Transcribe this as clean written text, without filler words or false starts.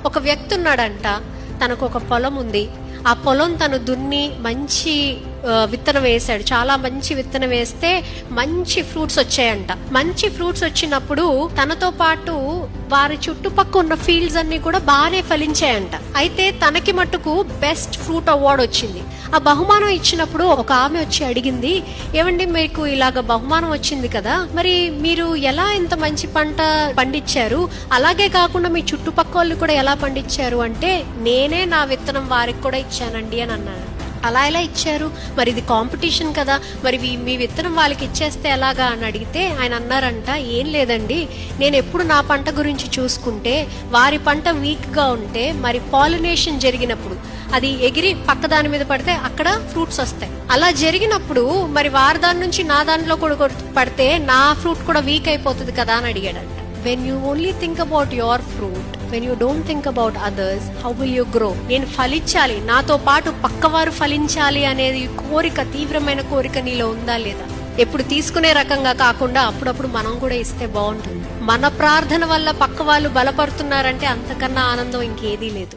ఒక వ్యక్తి ఉన్నాడంట, తనకు ఒక పొలం ఉంది. ఆ పొలం తను దున్ని మంచి విత్తనం వేసాడు. చాలా మంచి విత్తనం వేస్తే మంచి ఫ్రూట్స్ వచ్చాయంట. మంచి ఫ్రూట్స్ వచ్చినప్పుడు తనతో పాటు వారి చుట్టుపక్కల ఉన్న ఫీల్డ్స్ అన్ని కూడా బాగానే ఫలించాయంట. అయితే తనకి మట్టుకు బెస్ట్ ఫ్రూట్ అవార్డు వచ్చింది. ఆ బహుమానం ఇచ్చినప్పుడు ఒక ఆమె వచ్చి అడిగింది, ఏమండి మీకు ఇలాగ బహుమానం వచ్చింది కదా, మరి మీరు ఎలా ఇంత మంచి పంట పండించారు, అలాగే కాకుండా మీ చుట్టుపక్కల కూడా ఎలా పండించారు అంటే, నేనే నా విత్తనం వారికి కూడా ఇచ్చానండి అని అన్నాడు. అలా ఎలా ఇచ్చారు, మరి ఇది కాంపిటీషన్ కదా, మరి మీ విత్తనం వాళ్ళకి ఇచ్చేస్తే ఎలాగా అని అడిగితే ఆయన అన్నారంట, ఏం లేదండి, నేను ఎప్పుడు నా పంట గురించి చూసుకుంటే వారి పంట వీక్గా ఉంటే మరి పాలినేషన్ జరిగినప్పుడు అది ఎగిరి పక్క దాని మీద పడితే అక్కడ ఫ్రూట్స్ వస్తాయి. అలా జరిగినప్పుడు మరి వారి దాని నుంచి నా దాంట్లో కూడా పడితే నా ఫ్రూట్ కూడా వీక్ అయిపోతుంది కదా అని అడిగాడంట. When you only think about your fruit, when you don't think about others, how will you grow? నేను ఫలించాలి, నాతో పాటు పక్కవారు ఫలించాలి అనేది కోరిక, తీవ్రమైన కోరిక నీలో ఉందా లేదా? ఎప్పుడు తీసుకునే రకంగా కాకుండా అప్పుడప్పుడు మనం కూడా ఇస్తే బాగుంటుంది. మన ప్రార్థన వల్ల పక్క వాళ్ళు బలపడుతున్నారంటే అంతకన్నా ఆనందం ఇంకేదీ లేదు.